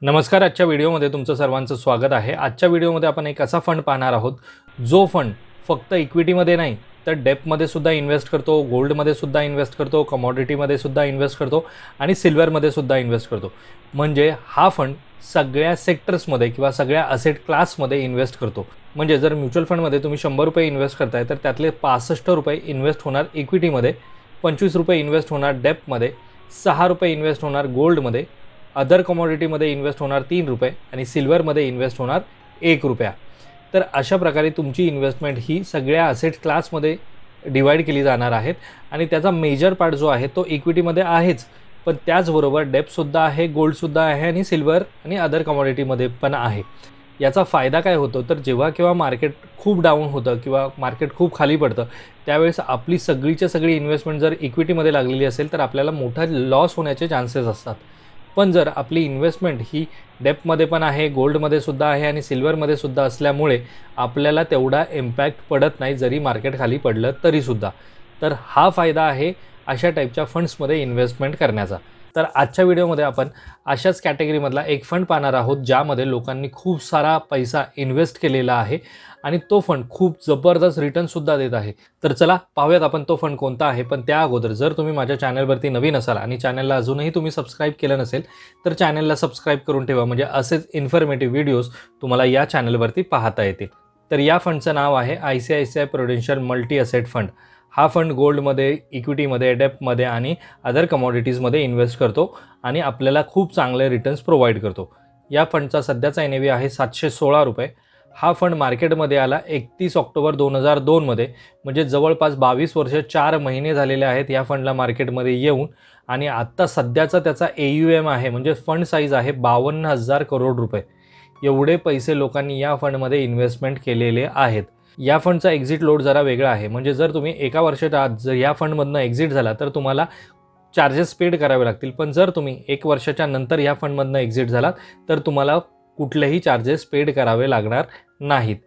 नमस्कार. आजच्या व्हिडिओमध्ये तुमचं सर्वांचं स्वागत आहे. आजच्या व्हिडिओमध्ये आपण एक असा फंड पाहणार आहोत जो फंड फक्त इक्विटीमध्ये नाही तर डेप्टमध्ये सुद्धा इन्व्हेस्ट करतो, गोल्डमध्ये सुद्धा इन्व्हेस्ट करतो, कमॉडिटीमध्ये सुद्धा इन्व्हेस्ट करतो आणि सिल्वरमध्ये सुद्धा इन्व्हेस्ट करतो. म्हणजे हा फंड सगळ्या सेक्टर्समध्ये किंवा सगळ्या असेट क्लासमध्ये इन्व्हेस्ट करतो. म्हणजे जर म्युच्युअल फंडमध्ये तुम्ही 100 रुपये इन्व्हेस्ट करताय तर त्यातले 65 रुपये इन्व्हेस्ट होणार इक्विटीमध्ये, 25 रुपये इन्व्हेस्ट होणार डेप्टमध्ये, 6 रुपये इन्व्हेस्ट होणार गोल्डमध्ये, अदर कमॉडिटीमध्ये इन्व्हेस्ट होणार 3 रुपये आणि सिल्वरमध्ये इन्व्हेस्ट होणार 1 रुपया. तर अशा प्रकारे तुमची इन्व्हेस्टमेंट ही सगळ्या असेट क्लासमध्ये डिवाईड केली जाणार आहेत आणि त्याचा मेजर पार्ट जो आहे तो इक्विटीमध्ये आहेच, पण त्याचबरोबर डेप्टसुद्धा आहे, गोल्डसुद्धा आहे आणि सिल्वर आणि अदर कमॉडिटीमध्ये पण आहे. याचा फायदा काय होतो तर जेव्हा केव्हा मार्केट खूप डाऊन होतं किंवा मार्केट खूप खाली पडतं त्यावेळेस आपली सगळीच्या सगळी इन्व्हेस्टमेंट जर इक्विटीमध्ये लागलेली असेल तर आपल्याला मोठा लॉस होण्याचे चान्सेस असतात. पण जर आपली इन्व्हेस्टमेंट ही डेप्टमध्ये पण आहे, गोल्डमध्ये सुद्धा आहे आणि सिल्वरमध्ये सुद्धा असल्यामुळे आपल्याला तेवढा इम्पॅक्ट पडत नाही जरी मार्केट खाली पडलं तरीसुद्धा. तर हा फायदा आहे अशा टाईपच्या फंड्समध्ये इन्व्हेस्टमेंट करण्याचा. तर आजच्या व्हिडिओमध्ये आपण अशाच कॅटेगरीमधला एक फंड पाहणार आहोत ज्यामध्ये लोकांनी खूप सारा पैसा इन्व्हेस्ट केलेला आहे आणि तो फंड खूप जबरदस्त रिटर्नसुद्धा देत आहे. तर चला पाहूयात आपण तो फंड कोणता आहे. पण त्या अगोदर जर तुम्ही माझ्या चॅनलवरती नवीन असाल आणि चॅनलला अजूनही तुम्ही सबस्क्राईब केलं नसेल तर चॅनलला सबस्क्राईब करून ठेवा, म्हणजे असेच इन्फॉर्मेटिव्ह व्हिडिओज तुम्हाला या चॅनलवरती पाहता येतील. तर या फंडचं नाव आहे ICICI Prudential multi asset fund. हा फंड गोल्डमध्ये, इक्विटीमध्ये, डेप्टमध्ये आणि अदर कमॉडिटीजमध्ये इन्व्हेस्ट करतो आणि आपल्याला खूप चांगले रिटर्न्स प्रोव्हाइड करतो. या फंडचा सध्याचा NAV आहे 716 रुपये. हा फंड मार्केटमध्ये आला 31 ऑक्टोबर 2002 मध्ये, म्हणजे जवळपास 22 वर्ष 4 महिने झालेले आहेत या फंडला मार्केटमध्ये येऊन. आणि आत्ता सध्याचा त्याचा AUM आहे म्हणजे फंड साईज आहे 52,000 करोड रुपये. एवढे पैसे लोकांनी या फंडमध्ये इन्व्हेस्टमेंट केलेले आहेत. या फंडचा एक्झिट लोड जरा वेगळा आहे, म्हणजे जर तुम्ही एका वर्षाच्या आत जर या फंडमधनं एक्झिट झाला तर तुम्हाला चार्जेस पेड करावे लागतील, पण जर तुम्ही 1 वर्षाच्या नंतर या फंडमधनं एक्झिट झालात तर तुम्हाला कुठलेही चार्जेस पेड करावे लागणार नाहीत.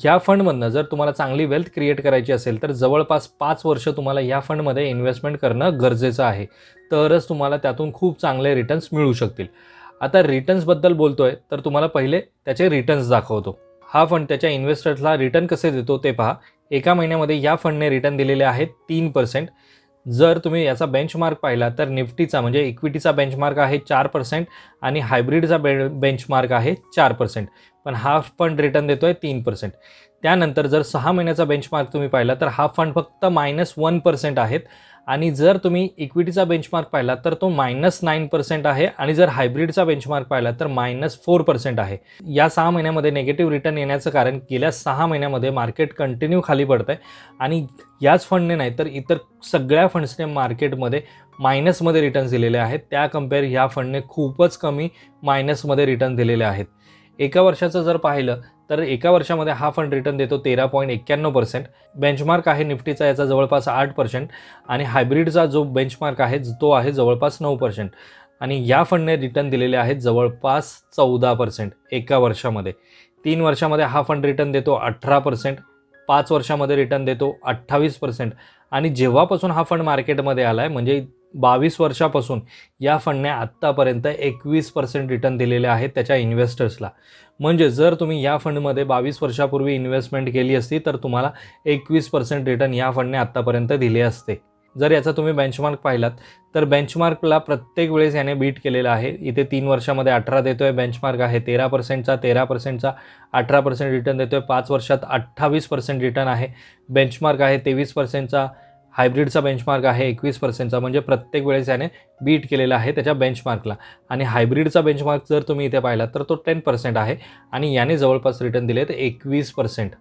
या फंडमधनं जर तुम्हाला चांगली वेल्थ क्रिएट करायची असेल तर जवळपास 5 वर्ष तुम्हाला या फंडमध्ये इन्व्हेस्टमेंट करणं गरजेचं आहे, तरच तुम्हाला त्यातून खूप चांगले रिटर्न्स मिळू शकतील. आता रिटर्न्सबद्दल बोलतोय तर तुम्हाला पहिले त्याचे रिटर्न्स दाखवतो. हा फंड त्याच्या इन्व्हेस्टर्सला रिटर्न कसे देतो ते पहा. एका महिन्यामध्ये या फंडने रिटर्न दिलेले आहेत 3%. जर तुम्ही याचा बेंचमार्क पाहिला तर निफ्टीचा म्हणजे इक्विटीचा बेंचमार्क आहे 4% आणि हायब्रिडचा बेंचमार्क आहे 4%, पण हा फंड रिटर्न देतो आहे 3%. त्यानंतर जर 6 महिन्याचा बेंचमार्क तुम्ही पाहिला तर हा फंड फक्त -1% आहेत आणि जर तुम्ही इक्विटीचा बेंचमार्क पाहिला तर तो -9% आहे आणि जर हायब्रिडचा बेंचमार्क पाहिला तर -4% आहे. या 6 महिन्यामध्ये निगेटिव्ह रिटर्न येण्याचं कारण गेल्या 6 महिन्यामध्ये मार्केट कंटिन्यू खाली पडतं आहे आणि याच फंडने नाही तर इतर सगळ्या फंड्सने मार्केटमध्ये मायनसमध्ये रिटर्न्स दिलेले आहेत. त्या कंपेअर ह्या फंडने खूपच कमी मायनसमध्ये रिटर्न दिलेले आहेत. एका वर्षाचं जर पाहिलं तर एका वर्षामध्ये हा फंड रिटर्न देतो 13.91%. बेंचमार्क आहे निफ्टीचा याचा जवळपास 8% आणि हायब्रिडचा जो बेंचमार्क आहे तो आहे जवळपास 9% आणि या फंडने रिटर्न दिलेले आहेत जवळपास 14% एका वर्षामध्ये. 3 वर्षामध्ये हा फंड रिटर्न देतो 18%, 5 वर्षामध्ये रिटर्न देतो 28% आणि जेव्हापासून हा फंड मार्केटमध्ये आला आहे म्हणजे 22 वर्षापासून या फंडने आत्तापर्यंत 21% रिटर्न दिलेले आहेत त्याच्या इन्व्हेस्टर्सला. म्हणजे जर तुम्ही या फंडमध्ये 22 वर्षापूर्वी इन्व्हेस्टमेंट केली असती तर तुम्हाला 21% रिटर्न या फंडने आत्तापर्यंत दिले असते. जर याचा तुम्ही बेंचमार्क पाहिलात तर बेंचमार्कला प्रत्येक वेळेस याने बीट केलेला आहे. इथे 3 वर्षामध्ये 18 देतो आहे, बेंचमार्क आहे 13%चा, 13%चा 18% रिटर्न देतो आहे. 5 वर्षात 28% रिटर्न आहे. बेंचमार्क आहे 23%चा, हायब्रिडचा बेंचमार्क आहे 21%चा, म्हणजे प्रत्येक वेळेस याने बीट केलेला आहे त्याच्या बेंचमार्कला. आणि हायब्रिडचा बेंचमार्क जर तुम्ही इथे पाहिला तर तो 10% आहे आणि याने जवळपास रिटर्न दिले आहेत 21%.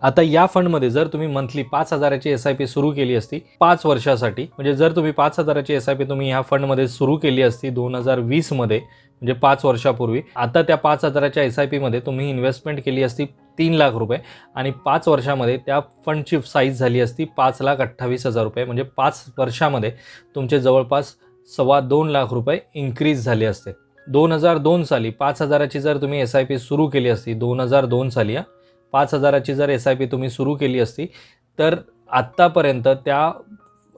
आता या फंडमध्ये जर तुम्ही मंथली 5,000ची SIP सुरू केली असती 5 वर्षासाठी, म्हणजे जर तुम्ही 5,000ची SIP तुम्ही ह्या फंडमध्ये सुरू केली असती 2020 मध्ये म्हणजे 5 वर्षापूर्वी, आता त्या 5,000च्या SIP मध्ये तुम्ही इन्व्हेस्टमेंट केली असती 3 लाख रुपये आणि 5 वर्षामध्ये त्या फंडची साईज झाली असती 5,28,000 रुपये, म्हणजे 5 वर्षामध्ये तुमचे जवळपास 2.25 लाख रुपये इन्क्रीज झाले असते. 2002 साली 5,000ची जर तुम्ही SIP सुरू केली असती 2002 साली 5,000ची जर SIP तुम्ही सुरू केली असती तर आत्तापर्यंत त्या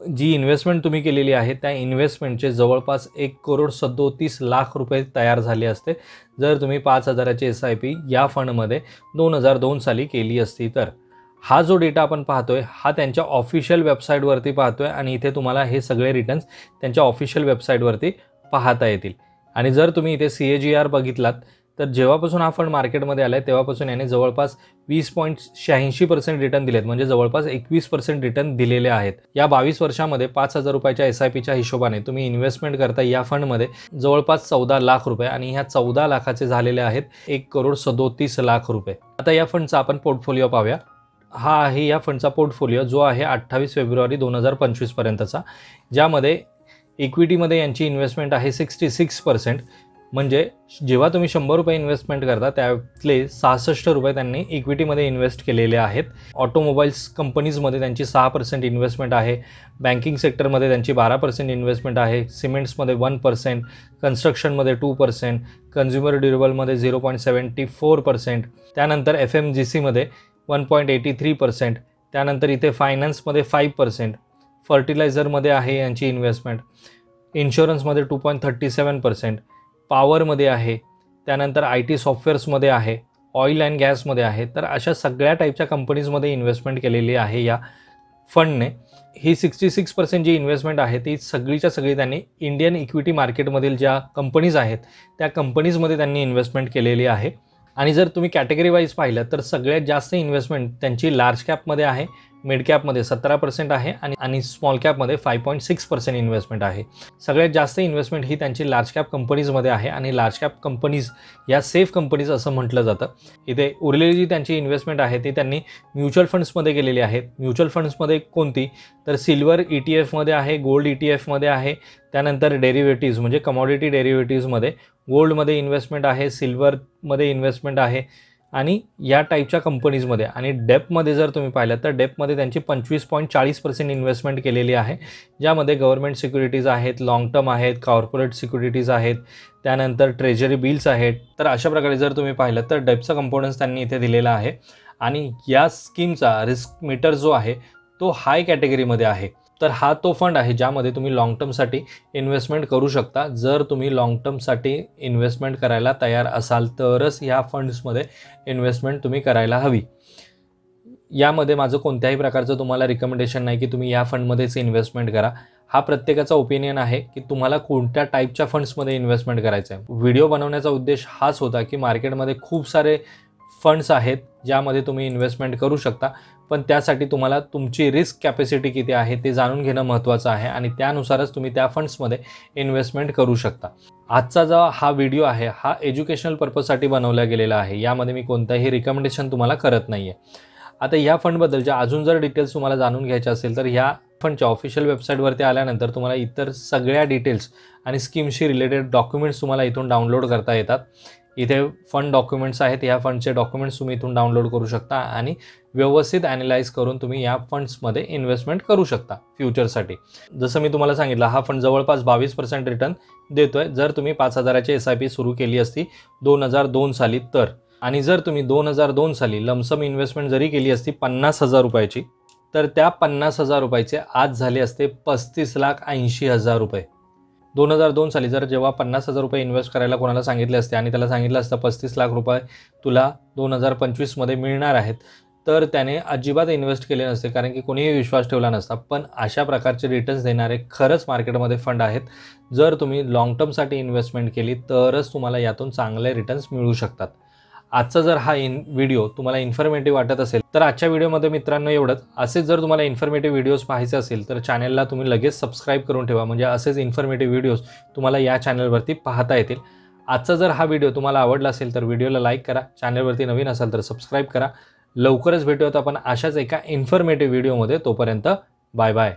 जी इन्व्हेस्टमेंट तुम्ही केलेली आहे त्या इन्व्हेस्टमेंटचे जवळपास 1,37,00,00,000 रुपये तयार झाले असते जर तुम्ही 5,000ची SIP या फंडमध्ये 2002 साली केली असती तर. हा जो डेटा आपण पाहतोय हा त्यांच्या ऑफिशियल वेबसाईटवरती पाहतोय आणि इथे तुम्हाला हे सगळे रिटर्न्स त्यांच्या ऑफिशियल वेबसाईटवरती पाहता येतील. आणि जर तुम्ही इथे CAGR बघितलात तर जेव्हापासून हा फंड मार्केटमध्ये आला आहे तेव्हापासून याने जवळपास 20.86% रिटर्न दिलेत, म्हणजे जवळपास 21% रिटर्न दिलेले आहेत. या 22 वर्षामध्ये 5,000 रुपयाच्या SIPच्या हिशोबाने तुम्ही इन्व्हेस्टमेंट करता या फंडमध्ये जवळपास 14 लाख रुपये आणि ह्या 14 लाखाचे झालेले आहेत 1,37,00,00,000 रुपये. आता या फंडचा आपण पोर्टफोलिओ पाहूया. हा आहे या फंडचा पोर्टफोलिओ जो आहे 28 फेब्रुवारी 2025 पर्यंतचा, ज्यामध्ये इक्विटीमध्ये यांची इन्व्हेस्टमेंट आहे 66%. म्हणजे जेव्हा तुम्ही 100 रुपये इन्व्हेस्टमेंट करता त्यातले 66 रुपये त्यांनी इक्विटीमध्ये इन्व्हेस्ट केलेले आहेत. ऑटोमोबाईल्स कंपनीजमध्ये त्यांची 6% इन्व्हेस्टमेंट आहे, बँकिंग सेक्टरमध्ये त्यांची 12% इन्व्हेस्टमेंट आहे, सिमेंट्समध्ये 1%, कन्स्ट्रक्शनमध्ये 2%, कन्झ्युमर ड्युरेबलमध्ये 0.74%, त्यानंतर FMGCमध्ये 1.83%, त्यानंतर इथे फायनान्समध्ये 5%, फर्टिलायझरमध्ये आहे यांची इन्व्हेस्टमेंट, इन्शुरन्समध्ये 2.37%, पॉवरमध्ये आहे, त्यानंतर IT सॉफ्टवेअर्समध्ये आहे, ऑइल अँड गॅसमध्ये आहे. तर अशा सगळ्या टाईपच्या कंपनीजमध्ये इन्व्हेस्टमेंट केलेली आहे या फंडने. ही 66% जी इन्व्हेस्टमेंट आहे ती सगळीच्या सगळी त्यांनी इंडियन इक्विटी मार्केटमधील ज्या कंपनीज आहेत त्या कंपनीजमध्ये त्यांनी इन्व्हेस्टमेंट केलेली आहे. आणि जर तुम्ही कॅटेगरी वाईज पाहिलं तर सगळ्यात जास्त इन्व्हेस्टमेंट त्यांची लार्ज कॅपमध्ये आहे, मिड कॅपमध्ये 17% आहे आणि स्मॉल कॅपमध्ये 5.6% इन्व्हेस्टमेंट आहे. सगळ्यात जास्त इन्व्हेस्टमेंट ही त्यांची लार्ज कॅप कंपनीजमध्ये आहे आणि लार्ज कॅप कंपनीज या सेफ कंपनीज असं म्हटलं जातं. इथे उरलेली जी त्यांची इन्व्हेस्टमेंट आहे ती त्यांनी म्युच्युअल फंड्समध्ये केलेली आहे. म्युच्युअल फंड्समध्ये कोणती तर सिल्वर ETFमध्ये आहे, गोल्ड ETFमध्ये आहे, त्यानंतर डेरिव्हेटिव्ज म्हणजे कमॉडिटी डेरिव्हेटिव्जमध्ये गोल्डमध्ये इन्व्हेस्टमेंट आहे, सिल्वरमध्ये इन्व्हेस्टमेंट आहे आणि या टाईपच्या कंपनीजमध्ये. आणि डेपमध्ये जर तुम्ही पाहिलं तर डेपमध्ये त्यांची 25.40% इन्व्हेस्टमेंट केलेली आहे, ज्यामध्ये गव्हर्नमेंट सिक्युरिटीज आहेत, लाँग टर्म आहेत, कॉर्पोरेट सिक्युरिटीज आहेत, त्यानंतर ट्रेजरी बिल्स आहेत. तर अशा प्रकारे जर तुम्ही पाहिलं तर डेपचा कंपोनन्स त्यांनी इथे दिलेला आहे. आणि या स्कीमचा रिस्क मीटर जो आहे तो हाय कॅटेगरीमध्ये आहे. तर हा तो फंड आहे ज्यामध्ये तुम्ही लाँग टर्मसाठी इन्व्हेस्टमेंट करू शकता. जर तुम्ही लाँग टर्मसाठी इन्व्हेस्टमेंट करायला तयार असाल तरच ह्या फंड्समध्ये इन्व्हेस्टमेंट तुम्ही करायला हवी. यामध्ये माझं कोणत्याही प्रकारचं तुम्हाला रिकमेंडेशन नाही की तुम्ही या फंडमध्येच इन्व्हेस्टमेंट करा. हा प्रत्येकाचा ओपिनियन आहे की तुम्हाला कोणत्या टाईपच्या फंड्समध्ये इन्व्हेस्टमेंट करायचं आहे. व्हिडिओ बनवण्याचा उद्देश हाच होता की मार्केटमध्ये खूप सारे फंड्स आहेत ज्यामध्ये तुम्ही इन्व्हेस्टमेंट करू शकता, पण त्यासाठी तुम्हाला तुमची रिस्क कॅपॅसिटी किती आहे ते जाणून घेणं महत्त्वाचं आहे आणि त्यानुसारच तुम्ही त्या फंड्समध्ये इन्व्हेस्टमेंट करू शकता. आजचा जो हा व्हिडिओ आहे हा एज्युकेशनल पर्पजसाठी बनवला गेलेला आहे. यामध्ये मी कोणताही रिकमेंडेशन तुम्हाला करत नाही आहे. आता ह्या फंडबद्दलच्या अजून जर डिटेल्स तुम्हाला जाणून घ्यायच्या असेल तर ह्या फंडच्या ऑफिशियल वेबसाईटवरती आल्यानंतर तुम्हाला इतर सगळ्या डिटेल्स आणि स्कीमशी रिलेटेड डॉक्युमेंट्स तुम्हाला इथून डाउनलोड करता येतात. इथे फंड डॉक्युमेंट्स आहेत, ह्या फंडचे डॉक्युमेंट्स तुम्ही इथून डाउनलोड करू शकता आणि व्यवस्थित ॲनालाइज करून तुम्ही या फंड्समध्ये इन्व्हेस्टमेंट करू शकता फ्युचरसाठी. जसं मी तुम्हाला सांगितलं हा फंड जवळपास 22% रिटर्न देतो आहे जर तुम्ही 5,000ची SIP सुरू केली असती 2002 साली तर. आणि जर तुम्ही 2002 साली लमसम इन्व्हेस्टमेंट जरी केली असती 50,000 रुपयाची तर त्या 50,000 रुपयाचे आज झाले असते 35,80,000 रुपये. 2002 साली जर जेव्हा 50,000 रुपये इन्व्हेस्ट करायला कोणाला सांगितले असते आणि त्याला सांगितलं असतं 35 लाख रुपये तुला 2025मध्ये मिळणार आहेत तर त्याने अजिबात इन्व्हेस्ट केले नसते, कारण की कोणीही विश्वास ठेवला नसता. पण अशा प्रकारचे रिटर्न्स देणारे खरंच मार्केटमध्ये फंड आहेत. जर तुम्ही लाँग टर्मसाठी इन्व्हेस्टमेंट केली तरच तुम्हाला यातून चांगले रिटर्न्स मिळू शकतात. आजचा जर हा व्हिडिओ तुम्हाला इन्फॉर्मेटिव्ह वाटत असेल तर आजच्या व्हिडिओमध्ये मित्रांनो एवढंच. असेच जर तुम्हाला इन्फॉर्मेटिव्ह व्हिडिओज पाहायचे असेल तर चॅनलला तुम्ही लगेच सबस्क्राईब करून ठेवा, म्हणजे असेच इन्फॉर्मेटिव्ह व्हिडिओज तुम्हाला या चॅनलवरती पाहता येतील. आजचा जर हा व्हिडिओ तुम्हाला आवडला असेल तर व्हिडिओला लाईक करा, चॅनलवरती नवीन असाल तर सबस्क्राईब करा. लवकरच भेटूयात आपण अशाच एका इन्फॉर्मेटिव्ह व्हिडिओमध्ये. तोपर्यंत बाय बाय.